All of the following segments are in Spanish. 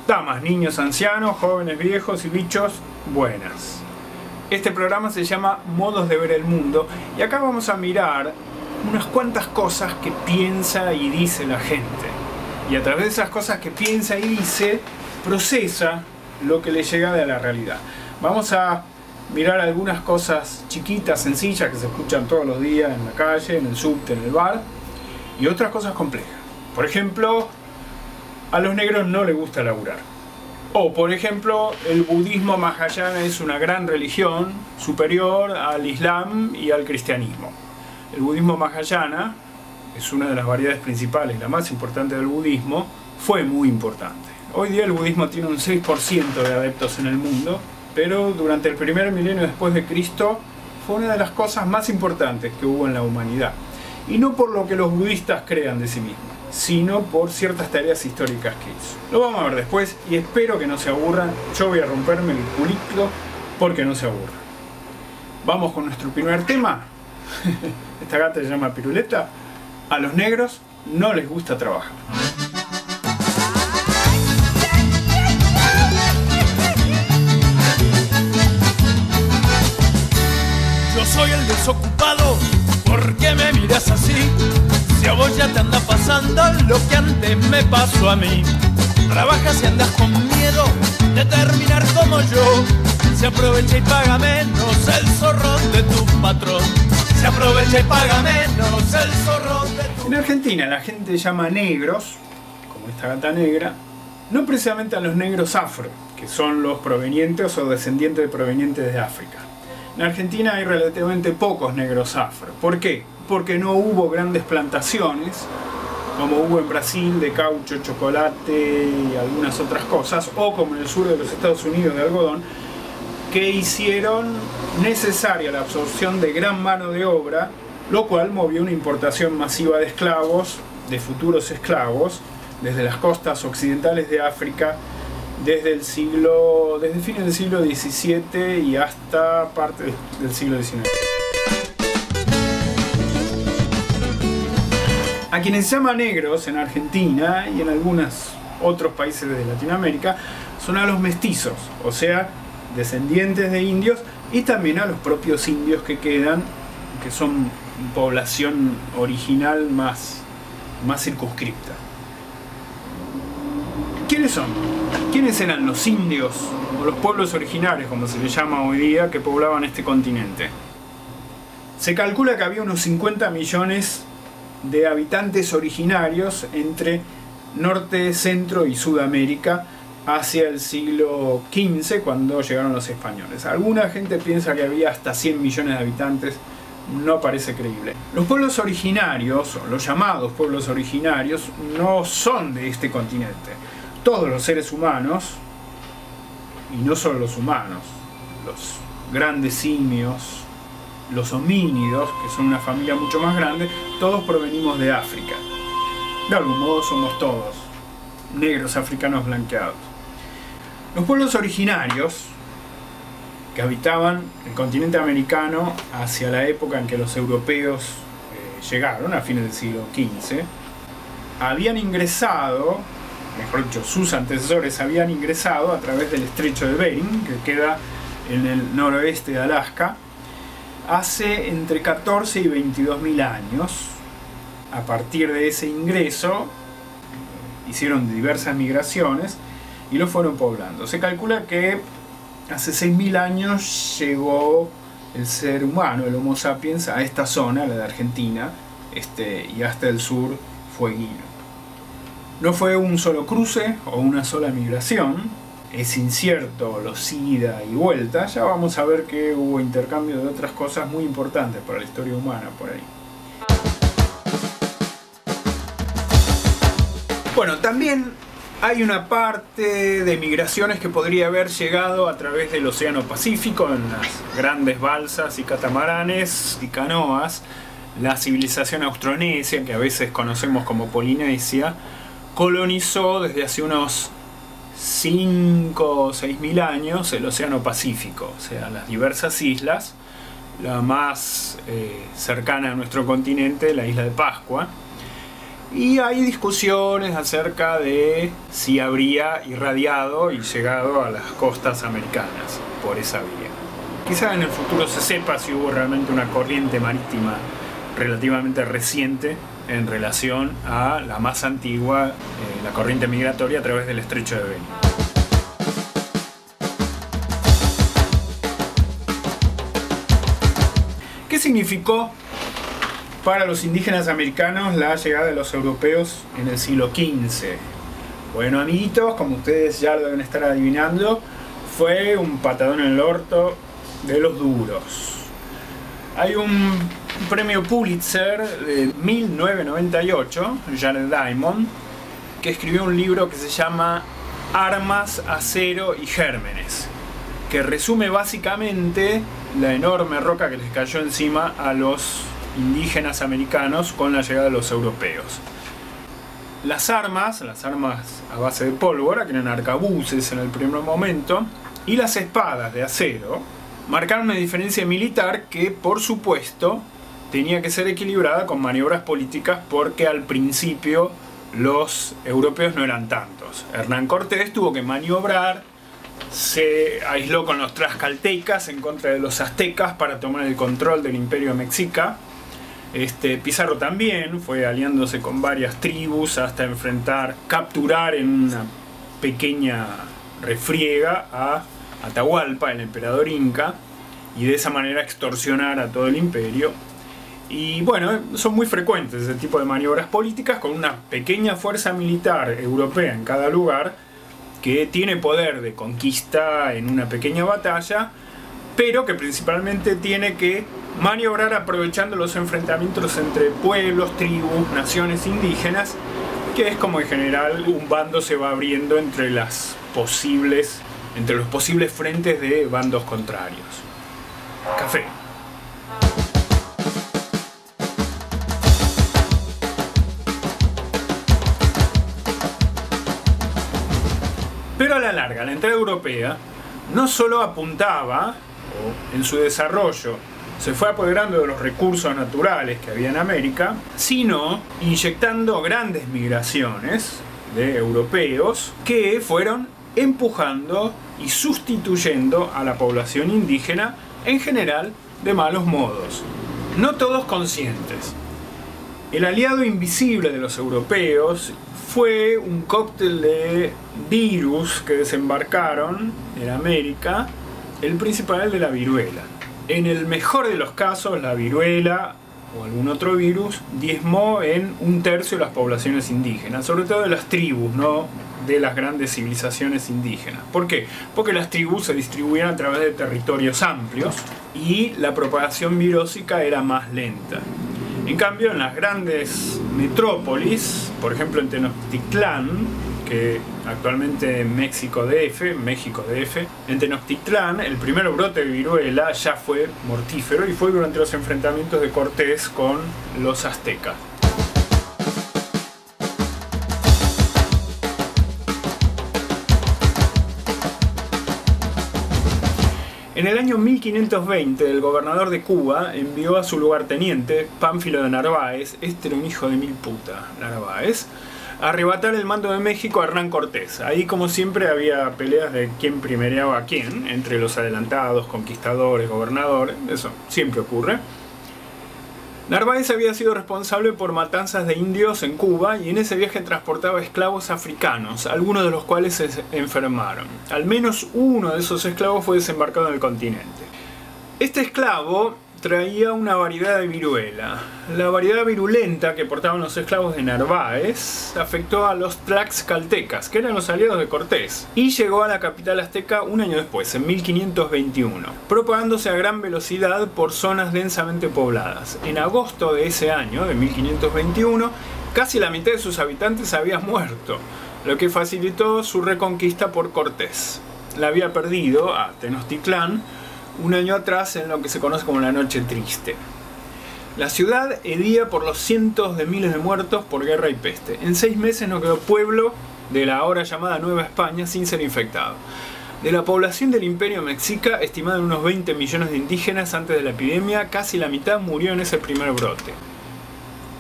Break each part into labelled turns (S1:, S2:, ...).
S1: Damas, niños, ancianos, jóvenes, viejos y bichos, buenas. Este programa se llama Modos de ver el mundo y acá vamos a mirar unas cuantas cosas que piensa y dice la gente. Y a través de esas cosas que piensa y dice, procesa lo que le llega de la realidad. Vamos a mirar algunas cosas chiquitas, sencillas, que se escuchan todos los días en la calle, en el subte, en el bar, y otras cosas complejas. Por ejemplo, a los negros no les gusta laburar. O, por ejemplo, el budismo mahayana es una gran religión superior al islam y al cristianismo. El budismo mahayana es una de las variedades principales, la más importante del budismo, fue muy importante. Hoy día el budismo tiene un 6% de adeptos en el mundo, pero durante el primer milenio después de Cristo fue una de las cosas más importantes que hubo en la humanidad. Y no por lo que los budistas crean de sí mismos, sino por ciertas tareas históricas que hizo. Lo vamos a ver después y espero que no se aburran. Yo voy a romperme el culito porque no se aburran. Vamos con nuestro primer tema. Esta gata se llama Piruleta. A los negros no les gusta trabajar.
S2: Yo soy el desocupado, ¿por qué me miras así? Si a vos ya te anda pasando lo que antes me pasó a mí. Trabajas y andas con miedo de terminar como yo. Se aprovecha y paga menos el zorrón de tu patrón. Se aprovecha y paga menos el zorrón de tu...
S1: En Argentina la gente llama negros, como esta gata negra, no precisamente a los negros afro, que son los provenientes o descendientes de provenientes de África. En Argentina hay relativamente pocos negros afro. ¿Por qué? Porque no hubo grandes plantaciones, como hubo en Brasil, de caucho, chocolate y algunas otras cosas, o como en el sur de los Estados Unidos de algodón, que hicieron necesaria la absorción de gran mano de obra, lo cual movió una importación masiva de esclavos, de futuros esclavos, desde las costas occidentales de África, desde fines del siglo XVII y hasta parte del siglo XIX. A quienes se llaman negros en Argentina y en algunos otros países de Latinoamérica son a los mestizos, o sea, descendientes de indios, y también a los propios indios que quedan, que son población original más circunscripta. ¿Quiénes son? ¿Quiénes eran los indios o los pueblos originarios, como se les llama hoy día, que poblaban este continente? Se calcula que había unos 50 millones de habitantes originarios entre Norte, Centro y Sudamérica hacia el siglo XV, cuando llegaron los españoles. Alguna gente piensa que había hasta 100 millones de habitantes, no parece creíble. Los pueblos originarios, o los llamados pueblos originarios, no son de este continente. Todos los seres humanos, y no solo los humanos, los grandes simios, los homínidos, que son una familia mucho más grande, todos provenimos de África. De algún modo somos todos negros africanos blanqueados. Los pueblos originarios que habitaban el continente americano hacia la época en que los europeos llegaron, a fines del siglo XV, habían ingresado, mejor dicho, sus antecesores habían ingresado a través del estrecho de Bering, que queda en el noroeste de Alaska, hace entre 14 y 22 mil años. A partir de ese ingreso hicieron diversas migraciones y lo fueron poblando. Se calcula que hace 6.000 años llegó el ser humano, el Homo sapiens, a esta zona, la de Argentina, y hasta el sur fueguino. No fue un solo cruce o una sola migración. Es incierto los ida y vuelta. Ya vamos a ver que hubo intercambio de otras cosas muy importantes para la historia humana por ahí. Bueno, también hay una parte de migraciones que podría haber llegado a través del Océano Pacífico en las grandes balsas y catamaranes y canoas. La civilización austronesia, que a veces conocemos como Polinesia, colonizó desde hace unos 5 o 6 mil años el Océano Pacífico, o sea, las diversas islas, la más cercana a nuestro continente, la isla de Pascua, Y hay discusiones acerca de si habría irradiado y llegado a las costas americanas por esa vía. Quizá en el futuro se sepa si hubo realmente una corriente marítima relativamente reciente en relación a la más antigua, la corriente migratoria a través del estrecho de Bering. ¿Qué significó para los indígenas americanos la llegada de los europeos en el siglo XV? Bueno, amiguitos, como ustedes ya lo deben estar adivinando, fue un patadón en el orto de los duros. Hay un premio Pulitzer de 1998, Jared Diamond, que escribió un libro que se llama Armas, Acero y Gérmenes, que resume básicamente la enorme roca que les cayó encima a los indígenas americanos con la llegada de los europeos. Las armas a base de pólvora, que eran arcabuces en el primer momento, y las espadas de acero, marcaron una diferencia militar que, por supuesto, tenía que ser equilibrada con maniobras políticas, porque al principio los europeos no eran tantos. Hernán Cortés tuvo que maniobrar, se aisló con los tlaxcaltecas en contra de los aztecas para tomar el control del imperio mexica. Pizarro también fue aliándose con varias tribus hasta capturar en una pequeña refriega a Atahualpa, el emperador inca, y de esa manera extorsionar a todo el imperio. Y bueno, son muy frecuentes ese tipo de maniobras políticas con una pequeña fuerza militar europea en cada lugar que tiene poder de conquista en una pequeña batalla, pero que principalmente tiene que maniobrar aprovechando los enfrentamientos entre pueblos, tribus, naciones indígenas, que es como en general un bando se va abriendo entre los posibles frentes de bandos contrarios. Café. Pero a la larga, la entrada europea no solo apuntaba, o en su desarrollo se fue apoderando de los recursos naturales que había en América, sino inyectando grandes migraciones de europeos que fueron empujando y sustituyendo a la población indígena, en general de malos modos, no todos conscientes. El aliado invisible de los europeos fue un cóctel de virus que desembarcaron en América, el principal de la viruela. En el mejor de los casos, la viruela o algún otro virus diezmó en 1/3 de las poblaciones indígenas, sobre todo de las tribus, no de las grandes civilizaciones indígenas. ¿Por qué? Porque las tribus se distribuían a través de territorios amplios y la propagación virósica era más lenta. En cambio, en las grandes metrópolis, por ejemplo en Tenochtitlán, que actualmente en México DF, en Tenochtitlán el primer brote de viruela ya fue mortífero y fue durante los enfrentamientos de Cortés con los aztecas. En el año 1520, el gobernador de Cuba envió a su lugarteniente, Pánfilo de Narváez, este era un hijo de mil puta, Narváez, a arrebatar el mando de México a Hernán Cortés. Ahí, como siempre, había peleas de quién primereaba a quién, entre los adelantados, conquistadores, gobernadores, eso siempre ocurre. Narváez había sido responsable por matanzas de indios en Cuba y en ese viaje transportaba esclavos africanos, algunos de los cuales se enfermaron. Al menos uno de esos esclavos fue desembarcado en el continente. Este esclavo traía una variedad de viruela. La variedad virulenta que portaban los esclavos de Narváez afectó a los tlaxcaltecas, que eran los aliados de Cortés, y llegó a la capital azteca un año después, en 1521, propagándose a gran velocidad por zonas densamente pobladas. En agosto de ese año, de 1521, casi la mitad de sus habitantes había muerto, lo que facilitó su reconquista por Cortés. La había perdido a Tenochtitlán un año atrás en lo que se conoce como la Noche Triste. La ciudad hedía por los cientos de miles de muertos por guerra y peste. En 6 meses no quedó pueblo de la ahora llamada Nueva España sin ser infectado. De la población del Imperio Mexica, estimada en unos 20 millones de indígenas antes de la epidemia, casi la mitad murió en ese primer brote.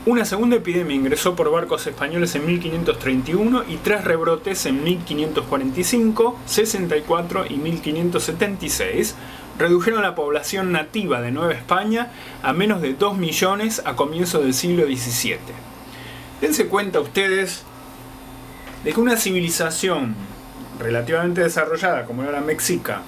S1: Una segunda epidemia ingresó por barcos españoles en 1531 y 3 rebrotes en 1545, 64 y 1576 redujeron la población nativa de Nueva España a menos de 2 millones a comienzos del siglo XVII. Dense cuenta ustedes de que una civilización relativamente desarrollada como era la mexica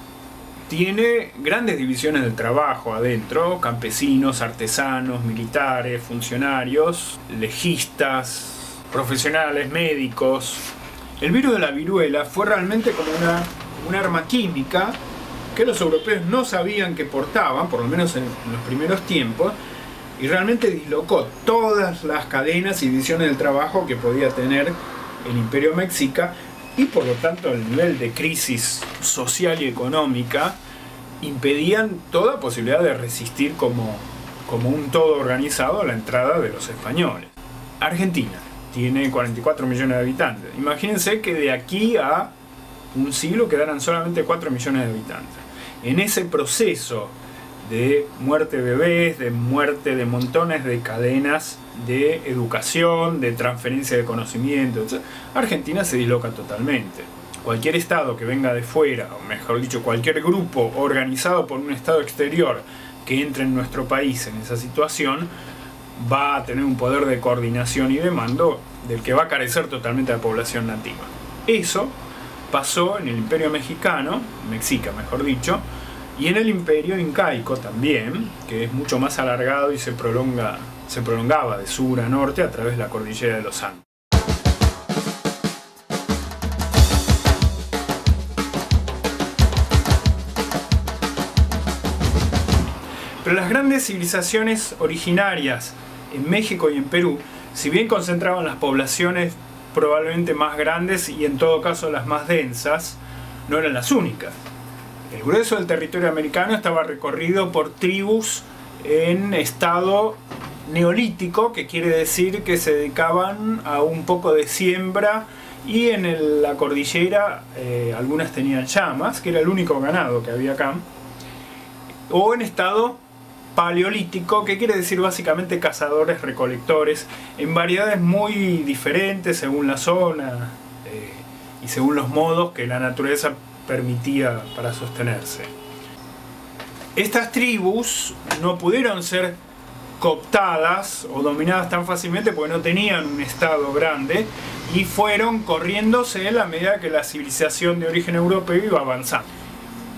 S1: tiene grandes divisiones del trabajo adentro: campesinos, artesanos, militares, funcionarios, legistas, profesionales, médicos. El virus de la viruela fue realmente como una arma química que los europeos no sabían que portaban, por lo menos en los primeros tiempos, y realmente dislocó todas las cadenas y divisiones del trabajo que podía tener el Imperio Mexica, y por lo tanto el nivel de crisis social y económica impedían toda posibilidad de resistir como un todo organizado a la entrada de los españoles. Argentina tiene 44 millones de habitantes. Imagínense que de aquí a un siglo quedaran solamente 4 millones de habitantes. En ese proceso de muerte de bebés, de muerte de montones de cadenas de educación, de transferencia de conocimiento, etc., Argentina se disloca totalmente. Cualquier estado que venga de fuera, o mejor dicho, cualquier grupo organizado por un estado exterior que entre en nuestro país en esa situación, va a tener un poder de coordinación y de mando del que va a carecer totalmente la población nativa. Eso pasó en el Imperio Mexicano, Mexica mejor dicho, y en el Imperio Incaico también, que es mucho más alargado y se prolongaba de sur a norte a través de la cordillera de los Andes. Pero las grandes civilizaciones originarias en México y en Perú, si bien concentraban las poblaciones probablemente más grandes y en todo caso las más densas, no eran las únicas. El grueso del territorio americano estaba recorrido por tribus en estado neolítico, que quiere decir que se dedicaban a un poco de siembra, y en la cordillera algunas tenían llamas, que era el único ganado que había acá, o en estado paleolítico, que quiere decir básicamente cazadores recolectores, en variedades muy diferentes según la zona y según los modos que la naturaleza permitía para sostenerse. Estas tribus no pudieron ser cooptadas o dominadas tan fácilmente porque no tenían un estado grande, y fueron corriéndose en la medida que la civilización de origen europeo iba avanzando.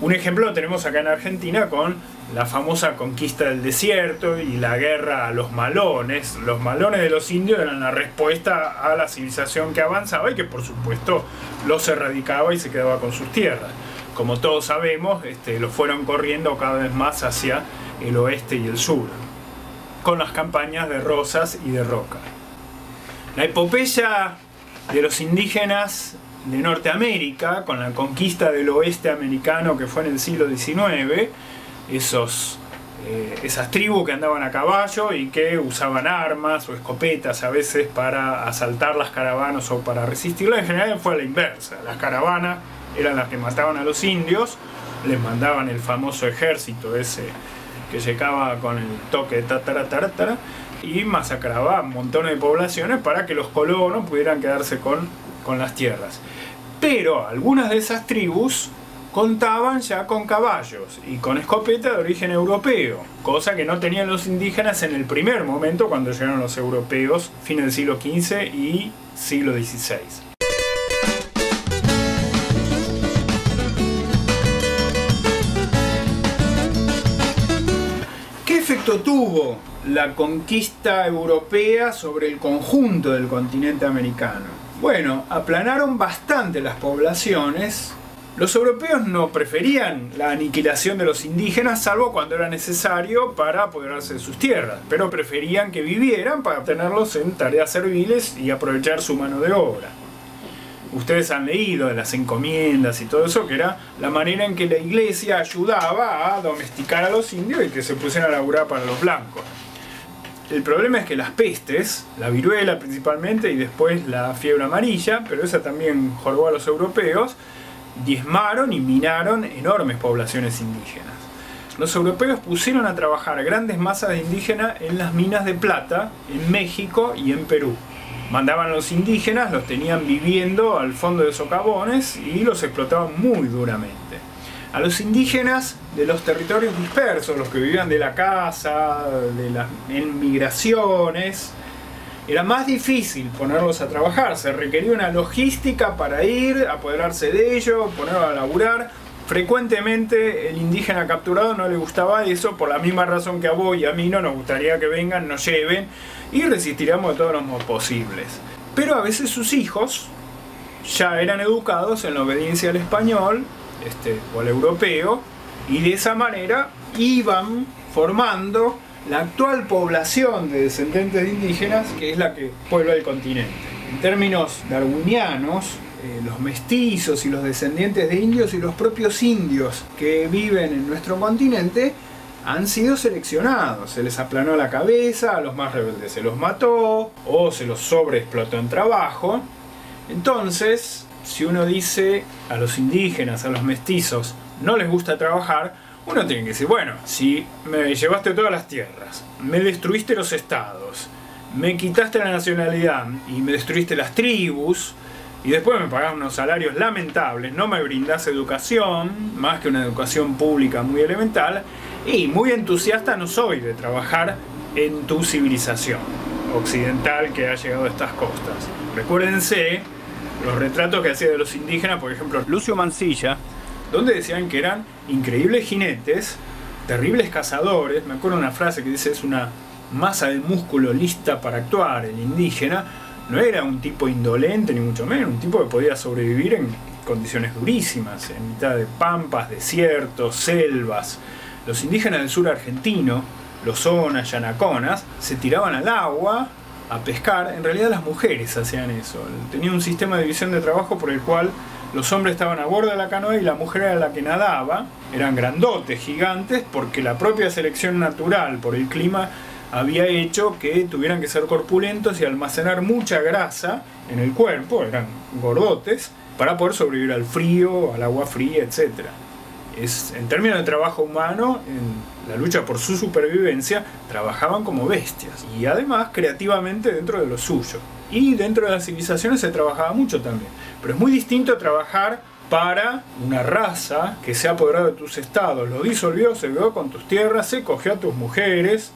S1: Un ejemplo lo tenemos acá en Argentina con la famosa conquista del desierto y la guerra a los malones. Los malones de los indios eran la respuesta a la civilización que avanzaba y que por supuesto los erradicaba y se quedaba con sus tierras. Como todos sabemos, los fueron corriendo cada vez más hacia el oeste y el sur, con las campañas de Rosas y de Roca. La epopeya de los indígenas de Norteamérica, con la conquista del oeste americano que fue en el siglo XIX, esas tribus que andaban a caballo y que usaban armas o escopetas a veces para asaltar las caravanas o para resistirlas, en general fue a la inversa. Las caravanas eran las que mataban a los indios, les mandaban el famoso ejército ese que llegaba con el toque de tatara, y masacraba montones de poblaciones para que los colonos pudieran quedarse con las tierras. Pero algunas de esas tribus contaban ya con caballos y con escopeta de origen europeo, cosa que no tenían los indígenas en el primer momento cuando llegaron los europeos, fin del siglo XV y siglo XVI. ¿Qué efecto tuvo la conquista europea sobre el conjunto del continente americano? Bueno, aplanaron bastante las poblaciones. Los europeos no preferían la aniquilación de los indígenas, salvo cuando era necesario para apoderarse de sus tierras, pero preferían que vivieran para tenerlos en tareas serviles y aprovechar su mano de obra. Ustedes han leído de las encomiendas y todo eso, que era la manera en que la iglesia ayudaba a domesticar a los indios y que se pusieran a laburar para los blancos. El problema es que las pestes, la viruela principalmente y después la fiebre amarilla, pero esa también jorobó a los europeos, diezmaron y minaron enormes poblaciones indígenas. los europeos pusieron a trabajar grandes masas de indígenas en las minas de plata en México y en Perú. Mandaban a los indígenas, los tenían viviendo al fondo de socavones y los explotaban muy duramente. A los indígenas de los territorios dispersos, los que vivían de la caza, en migraciones, era más difícil ponerlos a trabajar. Se requería una logística para ir, apoderarse de ellos, ponerlos a laburar. Frecuentemente el indígena capturado no le gustaba eso, por la misma razón que a vos y a mí no nos gustaría que vengan, nos lleven, y resistiríamos de todos los modos posibles. Pero a veces sus hijos ya eran educados en la obediencia al español o al europeo, y de esa manera iban formando la actual población de descendientes de indígenas, que es la que puebla el continente. En términos darwinianos, los mestizos y los descendientes de indios y los propios indios que viven en nuestro continente han sido seleccionados. Se les aplanó la cabeza, a los más rebeldes se los mató o se los sobreexplotó en trabajo. Entonces, si uno dice a los indígenas, a los mestizos, no les gusta trabajar, uno tiene que decir, bueno, si me llevaste todas las tierras, me destruiste los estados, me quitaste la nacionalidad y me destruiste las tribus, y después me pagás unos salarios lamentables, no me brindás educación, más que una educación pública muy elemental, y muy entusiasta no soy de trabajar en tu civilización occidental que ha llegado a estas costas. Recuérdense los retratos que hacía de los indígenas, por ejemplo, Lucio Mansilla, donde decían que eran increíbles jinetes, terribles cazadores. Me acuerdo una frase que dice: es una masa de músculo lista para actuar. El indígena no era un tipo indolente, ni mucho menos, un tipo que podía sobrevivir en condiciones durísimas, en mitad de pampas, desiertos, selvas. Los indígenas del sur argentino, los onas, yanaconas, se tiraban al agua a pescar. En realidad las mujeres hacían eso. Tenían un sistema de división de trabajo por el cual los hombres estaban a bordo de la canoa y la mujer era la que nadaba. Eran grandotes, gigantes, porque la propia selección natural por el clima había hecho que tuvieran que ser corpulentos y almacenar mucha grasa en el cuerpo, eran gordotes, para poder sobrevivir al frío, al agua fría, etc. En términos de trabajo humano, en la lucha por su supervivencia, trabajaban como bestias y además creativamente dentro de lo suyo. Y dentro de las civilizaciones se trabajaba mucho también. Pero es muy distinto trabajar para una raza que se ha apoderado de tus estados, lo disolvió, se quedó con tus tierras, se cogió a tus mujeres.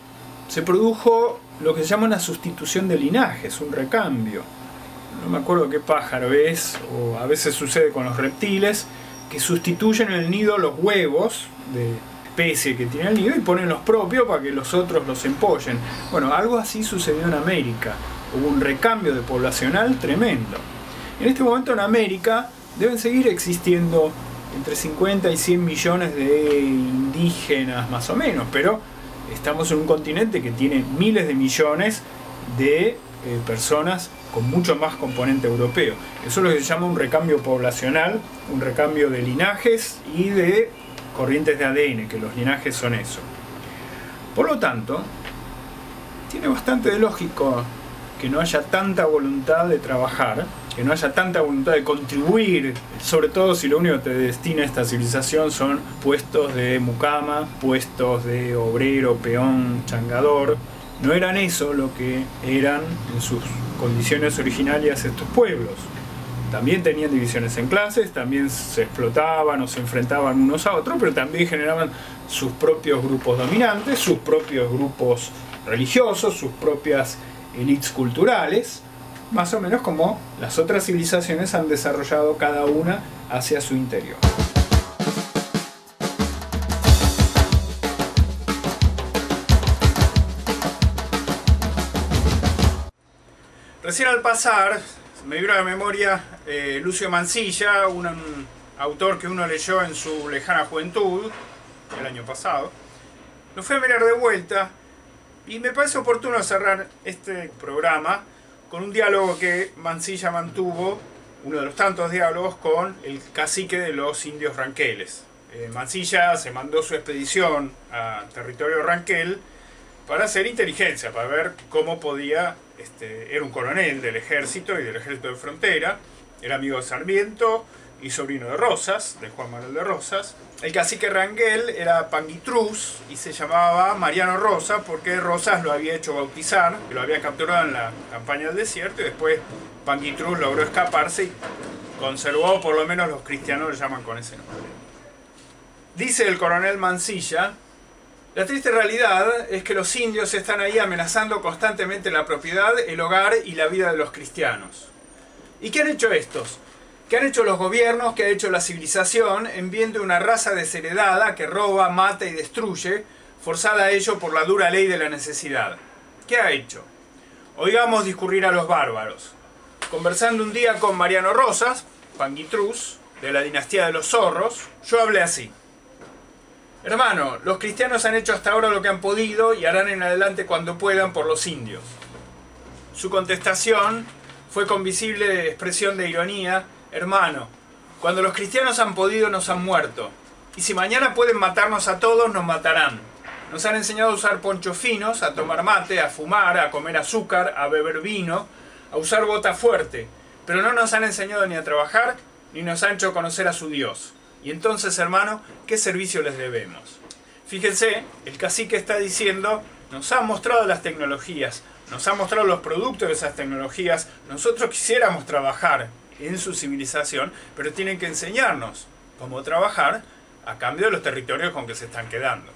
S1: Se produjo lo que se llama una sustitución de linajes, un recambio. No me acuerdo qué pájaro es, o a veces sucede con los reptiles, que sustituyen en el nido los huevos de especie que tiene el nido y ponen los propios para que los otros los empollen. Bueno, algo así sucedió en América. Hubo un recambio de poblacional tremendo. En este momento en América deben seguir existiendo entre 50 y 100 millones de indígenas más o menos, pero estamos en un continente que tiene miles de millones de personas con mucho más componente europeo. Eso es lo que se llama un recambio poblacional, un recambio de linajes y de corrientes de ADN, que los linajes son eso. Por lo tanto, tiene bastante de lógico que no haya tanta voluntad de trabajar, que no haya tanta voluntad de contribuir, sobre todo si lo único que te destina a esta civilización son puestos de mucama, puestos de obrero, peón, changador. No eran eso lo que eran en sus condiciones originarias estos pueblos. También tenían divisiones en clases, también se explotaban o se enfrentaban unos a otros, pero también generaban sus propios grupos dominantes, sus propios grupos religiosos, sus propias élites culturales, más o menos como las otras civilizaciones han desarrollado cada una hacia su interior. Recién al pasar, me vino a la memoria Lucio Mansilla, un autor que uno leyó en su lejana juventud, el año pasado. Lo fui a mirar de vuelta y me parece oportuno cerrar este programa con un diálogo que Mansilla mantuvo, uno de los tantos diálogos, con el cacique de los indios ranqueles. Mansilla se mandó su expedición a territorio ranquel para hacer inteligencia, para ver cómo podía, era un coronel del ejército y del ejército de frontera, era amigo de Sarmiento, y sobrino de Rosas, de Juan Manuel de Rosas. El cacique Rangel era Panguitrus y se llamaba Mariano Rosas porque Rosas lo había hecho bautizar, que lo había capturado en la campaña del desierto, y después Panguitrus logró escaparse y conservó, por lo menos los cristianos lo llaman con ese nombre. Dice el coronel Mansilla: la triste realidad es que los indios están ahí amenazando constantemente la propiedad, el hogar y la vida de los cristianos. ¿Y qué han hecho estos? ¿Qué han hecho los gobiernos? ¿Qué ha hecho la civilización en bien de una raza desheredada que roba, mata y destruye, forzada a ello por la dura ley de la necesidad? ¿Qué ha hecho? Oigamos discurrir a los bárbaros. Conversando un día con Mariano Rosas, Panguitrus, de la dinastía de los Zorros, yo hablé así: hermano, los cristianos han hecho hasta ahora lo que han podido y harán en adelante cuando puedan por los indios. Su contestación fue con visible expresión de ironía: hermano, cuando los cristianos han podido nos han muerto, y si mañana pueden matarnos a todos, nos matarán. Nos han enseñado a usar ponchos finos, a tomar mate, a fumar, a comer azúcar, a beber vino, a usar bota fuerte, pero no nos han enseñado ni a trabajar, ni nos han hecho conocer a su Dios. Y entonces, hermano, ¿qué servicio les debemos? Fíjense, el cacique está diciendo: nos han mostrado las tecnologías, nos han mostrado los productos de esas tecnologías, nosotros quisiéramos trabajar en su civilización, pero tienen que enseñarnos cómo trabajar a cambio de los territorios con que se están quedando.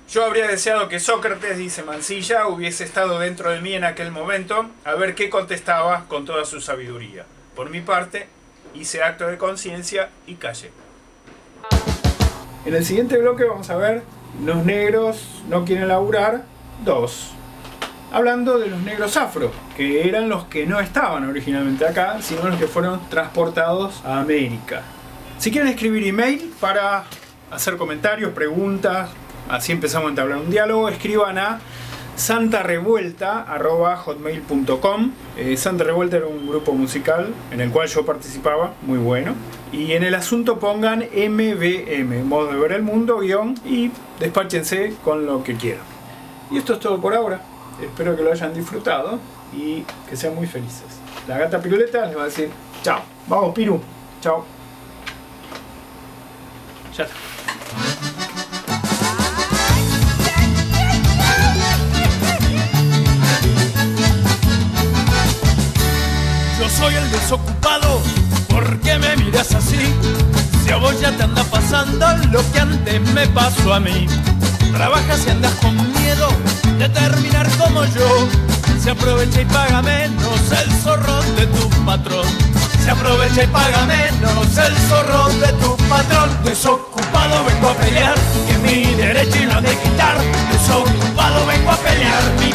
S1: Yo habría deseado que Sócrates, dice Mansilla, hubiese estado dentro de mí en aquel momento, a ver qué contestaba con toda su sabiduría. Por mi parte, hice acto de conciencia y callé. En el siguiente bloque vamos a ver los negros no quieren laburar 2. Hablando de los negros afro, que eran los que no estaban originalmente acá, sino los que fueron transportados a América. Si quieren escribir email para hacer comentarios, preguntas, así empezamos a entablar un diálogo, escriban a santarevuelta@hotmail.com. Santa Revuelta era un grupo musical en el cual yo participaba, muy bueno. Y en el asunto pongan MBM, modo de ver el mundo, guión, y despáchense con lo que quieran. Y esto es todo por ahora. Espero que lo hayan disfrutado y que sean muy felices. La gata Piruleta les va a decir chao. Vamos, Piru. Chao. Ya está.
S2: Yo soy el desocupado, ¿por qué me miras así? Si a vos ya te anda pasando lo que antes me pasó a mí. Trabajas y andas con miedo de terminar como yo. Se aprovecha y paga menos el zorrón de tu patrón. Se aprovecha y paga menos el zorrón de tu patrón. Desocupado vengo a pelear, que mi derecho y no de quitar. Desocupado vengo a pelear, mi